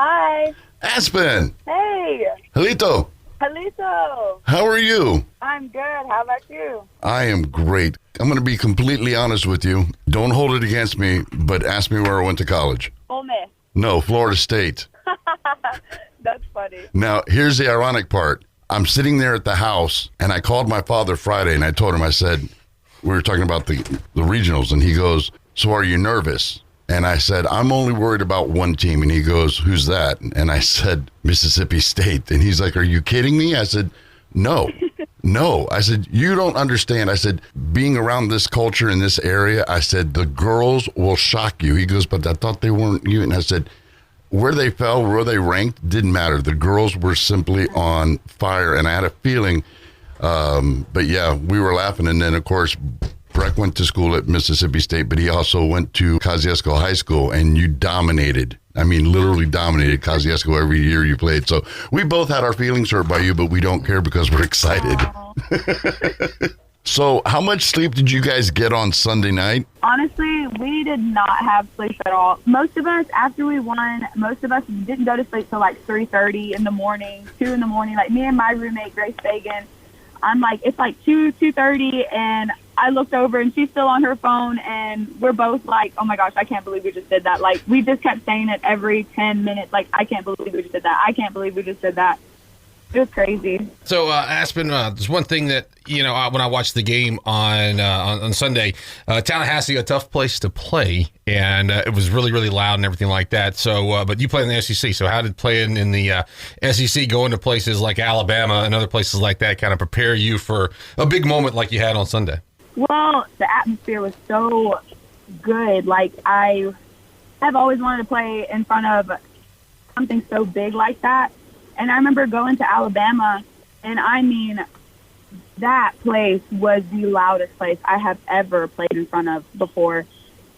Hi. Aspen. Hey. Halito. Halito. How are you? I'm good. How about you? I am great. I'm going to be completely honest with you. Don't hold it against me, but ask me where I went to college. Ole Miss. No, Florida State. That's funny. Now, here's the ironic part. I'm sitting there at the house, and I called my father Friday, and I told him, I said, we were talking about the regionals, and he goes, so are you nervous? And I said, I'm only worried about one team. And he goes, who's that? And I said, Mississippi State. And he's like, are you kidding me? I said, no. I said, you don't understand. I said, being around this culture in this area, I said, the girls will shock you. He goes, but I thought they weren't you. And I said, where they fell, where they ranked, didn't matter. The girls were simply on fire. And I had a feeling, but yeah, we were laughing. And then, of course, Breck went to school at Mississippi State, but he also went to Kosciuszko High School, and you dominated. I mean, literally dominated Kosciuszko every year you played. So we both had our feelings hurt by you, but we don't care because we're excited. So how much sleep did you guys get on Sunday night? Honestly, we did not have sleep at all. Most of us, after we won, didn't go to sleep till like 3:30 in the morning, 2 in the morning. Like me and my roommate, Grace Fagan, I'm like, it's like 2:30, and I looked over and she's still on her phone, and we're both like, oh my gosh, I can't believe we just did that. Like, we just kept saying it every 10 minutes. Like, I can't believe we just did that. I can't believe we just did that. It was crazy. So, Aspen, there's one thing that, when I watched the game on Sunday, Tallahassee, a tough place to play, and it was really, really loud and everything like that. So, but you play in the SEC. So how did playing in the SEC, going to places like Alabama and other places like that kind of prepare you for a big moment like you had on Sunday? Well, the atmosphere was so good. Like, I have always wanted to play in front of something so big like that. And I remember going to Alabama, and I mean, that place was the loudest place I have ever played in front of before.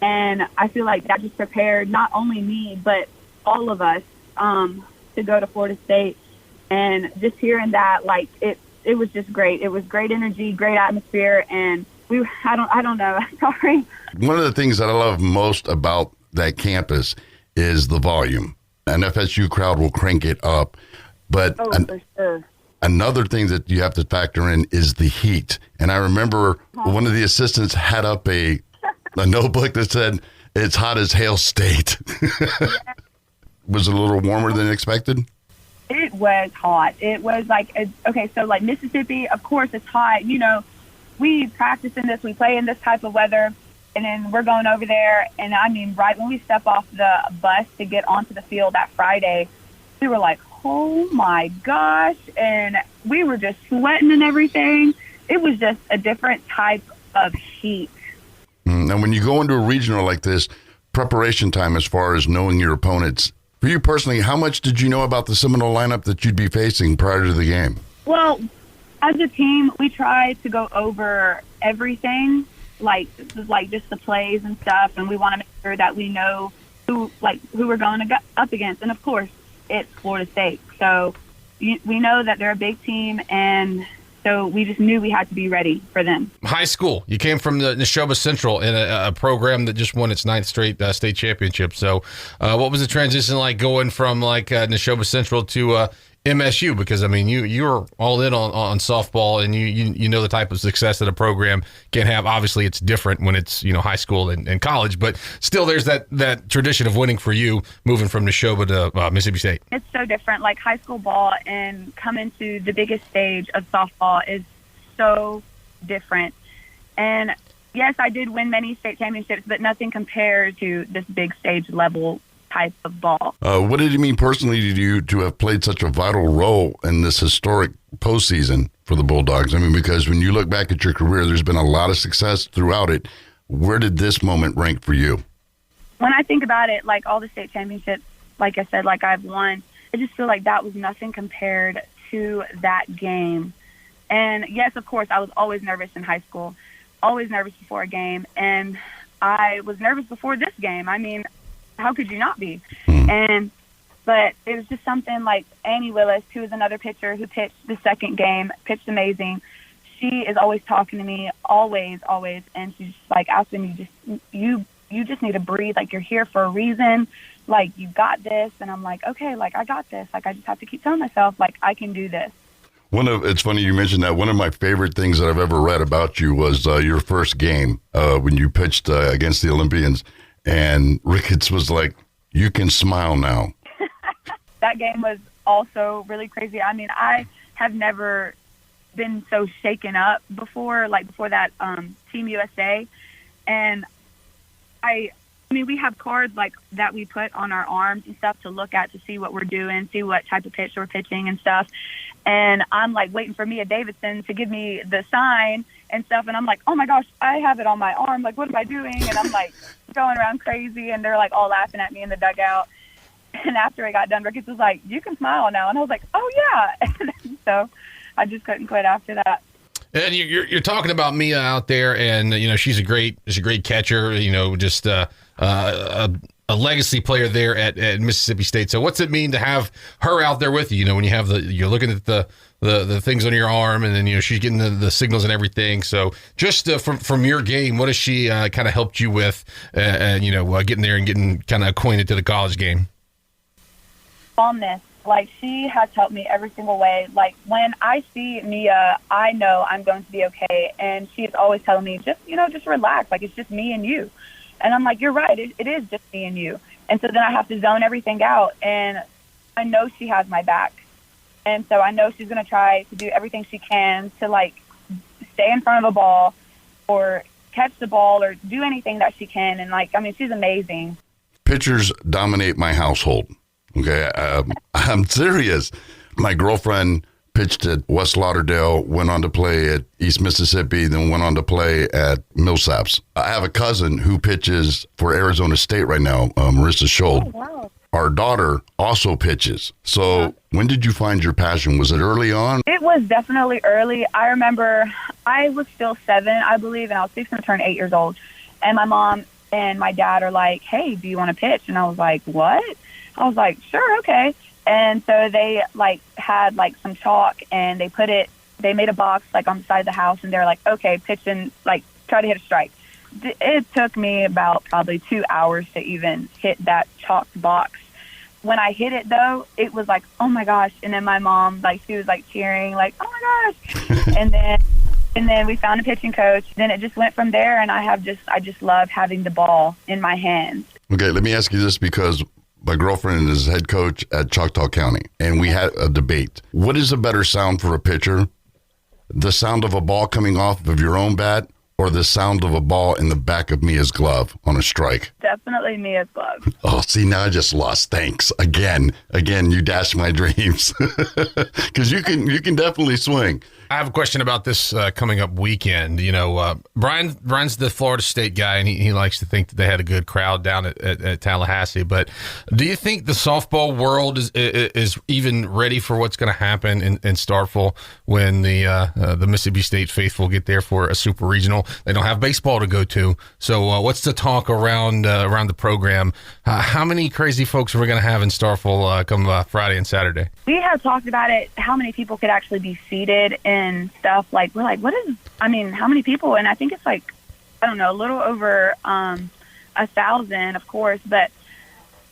And I feel like that just prepared not only me, but all of us to go to Florida State. And just hearing that, like, it was just great. It was great energy, great atmosphere, and I don't know. Sorry. One of the things that I love most about that campus is the volume. An FSU crowd will crank it up. But for sure. Another thing that you have to factor in is the heat. And I remember one of the assistants had up a notebook that said, it's hot as Hail State. Was it a little warmer than expected? It was hot. It was like, so like Mississippi, of course it's hot. We practice in this, we play in this type of weather, and then we're going over there. And I mean, right when we step off the bus to get onto the field that Friday, we were like, oh my gosh. And we were just sweating and everything. It was just a different type of heat. Now, when you go into a regional like this, preparation time as far as knowing your opponents, for you personally, how much did you know about the Seminole lineup that you'd be facing prior to the game? Well, as a team, we try to go over everything, like just the plays and stuff, and we want to make sure that we know who we're going to go up against. And of course, it's Florida State, so we know that they're a big team, and so we just knew we had to be ready for them. High school, you came from the Neshoba Central in a program that just won its 9th straight state championship. So, what was the transition like going from Neshoba Central to MSU? Because I mean, you're all in on softball, and you know the type of success that a program can have. Obviously, it's different when it's high school and college, but still, there's that tradition of winning for you, moving from Neshoba to Mississippi State. It's so different. Like high school ball and coming to the biggest stage of softball is so different. And yes, I did win many state championships, but nothing compared to this big stage level type of ball. What did it mean personally to you to have played such a vital role in this historic postseason for the Bulldogs? I mean, because when you look back at your career, there's been a lot of success throughout it. Where did this moment rank for you? When I think about it, like all the state championships, like I said, like I've won, I just feel like that was nothing compared to that game. And yes, of course, I was always nervous in high school, always nervous before a game. And I was nervous before this game. I mean, how could you not be? But it was just something like Annie Willis, who is another pitcher who pitched the second game, pitched amazing. She is always talking to me, always, and she's just like, Aspen, you just need to breathe. Like, you're here for a reason. like, you got this. And I'm like, okay, like, I got this. Like, I just have to keep telling myself, like, I can do this. It's funny you mentioned that. One of my favorite things that I've ever read about you was your first game when you pitched against the Olympians, and Ricketts was like, "You can smile now." That game was also really crazy. I mean, I have never been so shaken up before, like before that Team USA, and I mean, we have cards like that we put on our arms and stuff to look at to see what we're doing, see what type of pitch we're pitching and stuff. And I'm like waiting for Mia Davidson to give me the sign and stuff. And I'm like, oh my gosh, I have it on my arm. Like, what am I doing? And I'm like going around crazy. And they're like all laughing at me in the dugout. And after I got done, Ricketts was like, you can smile now. And I was like, oh yeah. And so I just couldn't quit after that. And you're talking about Mia out there, and you know she's a great catcher. You know, just a legacy player there at Mississippi State. So what's it mean to have her out there with you? You know, when you have you're looking at the things on your arm, and then you know she's getting the signals and everything. So just from your game, what has she kind of helped you with, and you know, getting there and getting kind of acquainted to the college game? Calmness. Like, she has helped me every single way. Like, when I see Mia, I know I'm going to be okay. And she's always telling me, just relax. Like, it's just me and you. And I'm like, you're right. It is just me and you. And so then I have to zone everything out. And I know she has my back. And so I know she's going to try to do everything she can to, like, stay in front of a ball or catch the ball or do anything that she can. And, like, I mean, she's amazing. Pitchers dominate my household. Okay, I'm serious. My girlfriend pitched at West Lauderdale, went on to play at East Mississippi, then went on to play at Millsaps. I have a cousin who pitches for Arizona State right now, Marissa Scholl. Oh, wow. Our daughter also pitches. So when did you find your passion? Was it early on? It was definitely early. I remember I was still 7, I believe, and I was fixing to turn 8 years old. And my mom and my dad are like, hey, do you want to pitch? And I was like, what? I was like, sure, okay. And so they like had like some chalk and they made a box like on the side of the house, and they're like, okay, pitch and like try to hit a strike. It took me about probably 2 hours to even hit that chalked box. When I hit it though, it was like, oh my gosh. And then my mom, like, she was like cheering, like, oh my gosh. and then we found a pitching coach. Then it just went from there, and I just love having the ball in my hands. Okay, let me ask you this, because my girlfriend is head coach at Choctaw County, and we had a debate. What is a better sound for a pitcher? The sound of a ball coming off of your own bat, or the sound of a ball in the back of Mia's glove on a strike? Definitely Mia's glove. Oh, see, now I just lost. Thanks. Again, you dashed my dreams. Because you can definitely swing. I have a question about this coming up weekend. You know, Brian's the Florida State guy, and he likes to think that they had a good crowd down at Tallahassee. But do you think the softball world is even ready for what's going to happen in Starkville when the Mississippi State faithful get there for a super regional? They don't have baseball to go to. So what's the talk around the program? How many crazy folks are we going to have in Starkville come Friday and Saturday? We have talked about it, how many people could actually be seated and stuff. Like, we're like, how many people? And I think it's like, I don't know, a little over 1,000, of course. But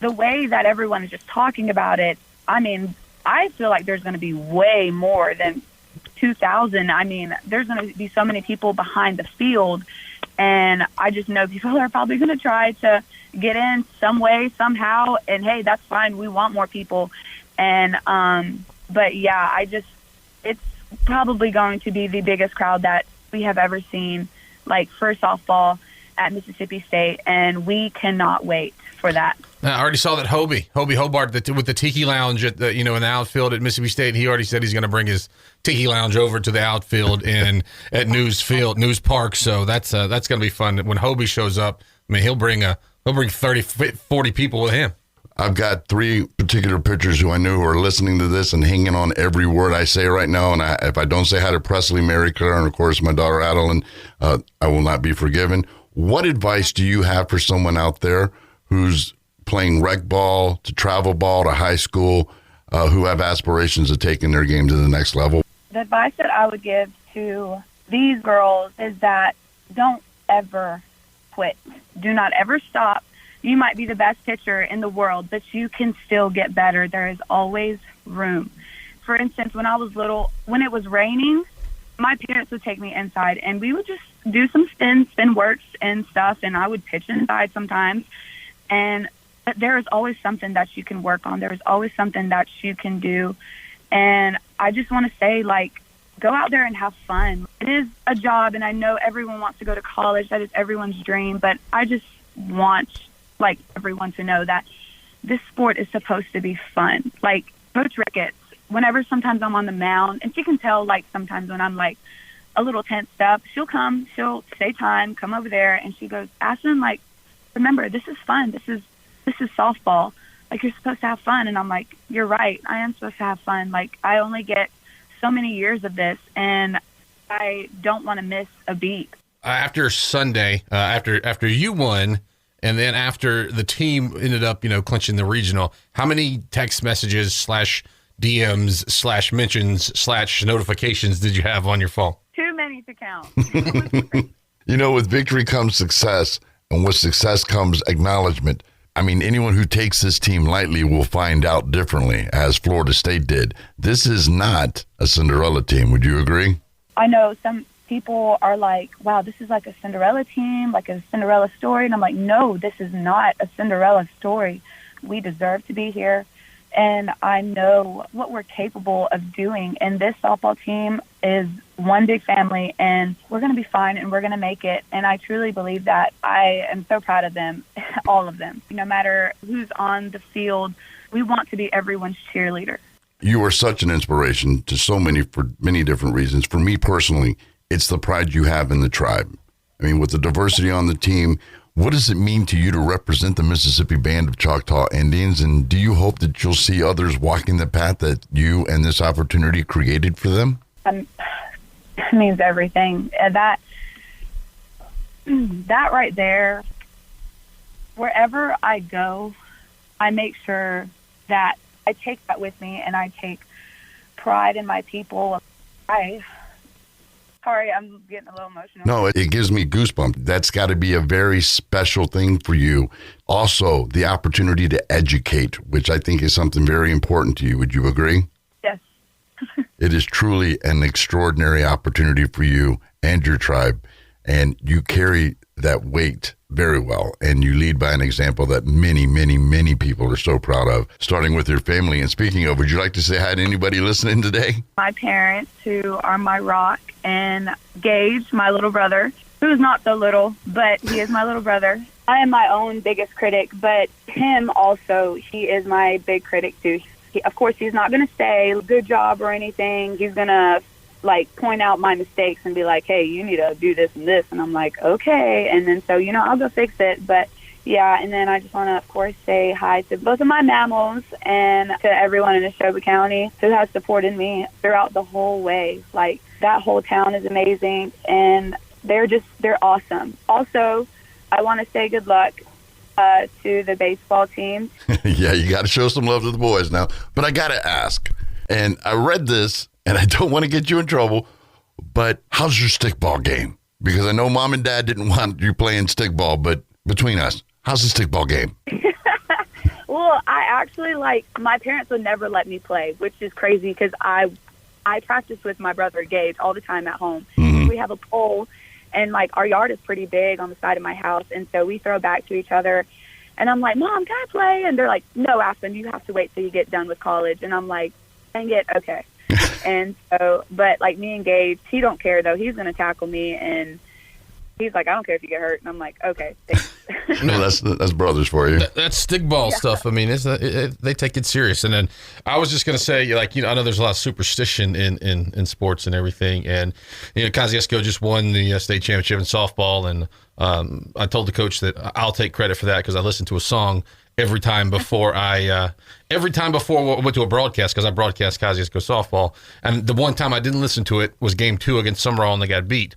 the way that everyone is just talking about it, I mean, I feel like there's going to be way more than 2,000. I mean, there's going to be so many people behind the field. And I just know people are probably going to try to get in some way, somehow. And hey, that's fine. We want more people. And, but yeah, it's probably going to be the biggest crowd that we have ever seen, like, for softball at Mississippi State. And we cannot wait for that. I already saw that Hobie Hobart with the Tiki Lounge at in the outfield at Mississippi State. He already said he's going to bring his Tiki Lounge over to the outfield at News Park. So that's going to be fun. When Hobie shows up, I mean, he'll bring 30, 40 people with him. I've got 3 particular pitchers who I know who are listening to this and hanging on every word I say right now. And if I don't say hi to Presley, Mary Claire, and of course my daughter Adeline, I will not be forgiven. What advice do you have for someone out there who's playing rec ball to travel ball to high school, who have aspirations of taking their game to the next level? The advice that I would give to these girls is that don't ever quit. Do not ever stop. You might be the best pitcher in the world, but you can still get better. There is always room. For instance, when I was little, when it was raining, my parents would take me inside and we would just do some spin works and stuff, and I would pitch inside sometimes. But there is always something that you can work on. There is always something that you can do. And I just want to say, like, go out there and have fun. It is a job, and I know everyone wants to go to college. That is everyone's dream. But I just want, like, everyone to know that this sport is supposed to be fun. Like, Coach Ricketts, whenever sometimes I'm on the mound, and she can tell, like, sometimes when I'm, like, a little tensed up, she'll say time, come over there, and she goes, Aspen, like, remember, this is fun. This is softball. Like, you're supposed to have fun. And I'm like, you're right. I am supposed to have fun. Like, I only get so many years of this, and I don't want to miss a beat. After Sunday, after you won, and then after the team ended up, clinching the regional, how many text messages / DMs / mentions / notifications did you have on your phone? Too many to count. With victory comes success, and with success comes acknowledgement. I mean, anyone who takes this team lightly will find out differently, as Florida State did. This is not a Cinderella team. Would you agree? I know some people are like, wow, this is like a Cinderella team, like a Cinderella story. And I'm like, no, this is not a Cinderella story. We deserve to be here. And I know what we're capable of doing. And this softball team is one big family, and we're going to be fine, and we're going to make it. And I truly believe that. I am so proud of them, all of them. No matter who's on the field, we want to be everyone's cheerleader. You are such an inspiration to so many for many different reasons. For me personally, it's the pride you have in the tribe. I mean, with the diversity on the team, what does it mean to you to represent the Mississippi Band of Choctaw Indians? And do you hope that you'll see others walking the path that you and this opportunity created for them? It means everything. That right there, wherever I go, I make sure that I take that with me, and I take pride in my people. Sorry, I'm getting a little emotional. No, it gives me goosebumps. That's got to be a very special thing for you. Also, the opportunity to educate, which I think is something very important to you. Would you agree? Yes. It is truly an extraordinary opportunity for you and your tribe, and you carry that weight very well, and you lead by an example that many, many, many people are so proud of, starting with your family. And speaking of, would you like to say hi to anybody listening today? My parents, who are my rock, and Gage, my little brother, who's not so little, but he is my little brother. I am my own biggest critic, but him also, he is my big critic too. Of course, he's not going to say good job or anything. He's going to point out my mistakes and be like, hey, you need to do this and this. And I'm like, okay. And then so, I'll go fix it. But yeah, and then I just want to, of course, say hi to both of my mammals and to everyone in Neshoba County who has supported me throughout the whole way. Like, that whole town is amazing, and they're awesome. Also, I want to say good luck to the baseball team. Yeah, you got to show some love to the boys now. But I got to ask, and I read this, and I don't want to get you in trouble, but how's your stickball game? Because I know Mom and Dad didn't want you playing stickball, but between us, how's the stickball game? Well, I actually, my parents would never let me play, which is crazy because I practice with my brother Gage all the time at home. Mm-hmm. We have a pole, and, our yard is pretty big on the side of my house, and so we throw back to each other. And I'm like, Mom, can I play? And they're like, no, Aspen, you have to wait till you get done with college. And I'm like, dang it, okay. And so, but me and Gage, he don't care though. He's going to tackle me, and he's like, I don't care if you get hurt. And I'm like, okay, thanks. No, that's brothers for you. That's stickball stuff. I mean, they take it serious. And then I was just going to say, I know there's a lot of superstition in sports and everything. And, Kosciuszko just won the state championship in softball. And I told the coach that I'll take credit for that because I listened to a song every time before I went to a broadcast, because I broadcast Kosciuszko softball. And the one time I didn't listen to it was game 2 against Summerall, and they got beat.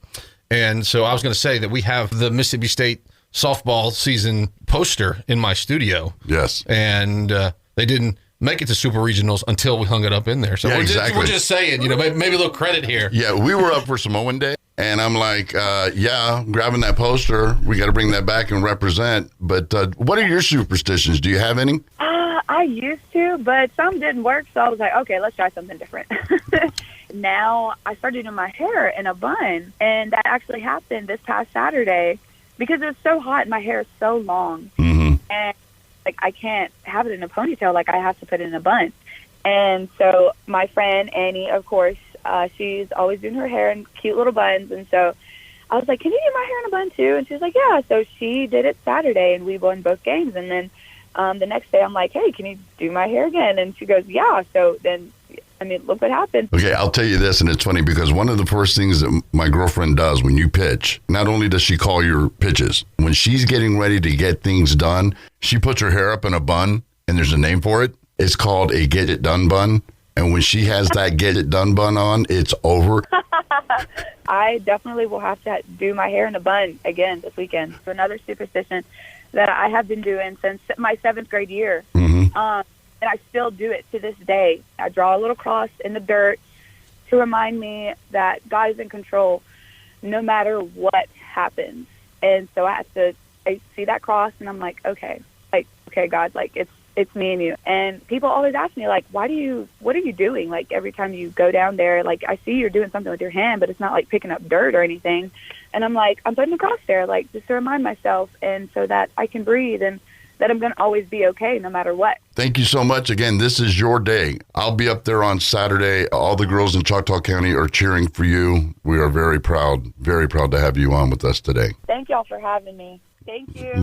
And so I was going to say that we have the Mississippi State softball season poster in my studio. Yes. And they didn't make it to super regionals until we hung it up in there. So Yeah, we're just saying, maybe a little credit here. Yeah, we were up for Samoan Day, and I'm like, grabbing that poster. We got to bring that back and represent. But what are your superstitions? Do you have any? I used to, but some didn't work, so I was like, okay, let's try something different. Now I started doing my hair in a bun, and that actually happened this past Saturday because it was so hot and my hair is so long. Mm-hmm. And I can't have it in a ponytail. I have to put it in a bun. And so my friend Annie, of course, she's always doing her hair in cute little buns. And so I was like, can you do my hair in a bun too? And she was like, yeah. So she did it Saturday, and we won both games. And then the next day I'm like, hey, can you do my hair again? And she goes, yeah. So then, look what happened. Okay, I'll tell you this, and it's funny because one of the first things that my girlfriend does when you pitch, not only does she call your pitches, when she's getting ready to get things done, she puts her hair up in a bun, and there's a name for it. It's called a get it done bun. And when she has that get it done bun on, it's over. I definitely will have to do my hair in a bun again this weekend. So another superstition that I have been doing since my 7th grade year. Mm-hmm. And I still do it to this day. I draw a little cross in the dirt to remind me that God is in control no matter what happens. And so I see that cross, and I'm like, okay, God, it's me and you. And people always ask me, what are you doing? Every time you go down there, I see you're doing something with your hand, but it's not like picking up dirt or anything. And I'm like, I'm putting a cross there, just to remind myself, and so that I can breathe and that I'm going to always be okay no matter what. Thank you so much. Again, this is your day. I'll be up there on Saturday. All the girls in Choctaw County are cheering for you. We are very proud to have you on with us today. Thank y'all for having me. Thank you.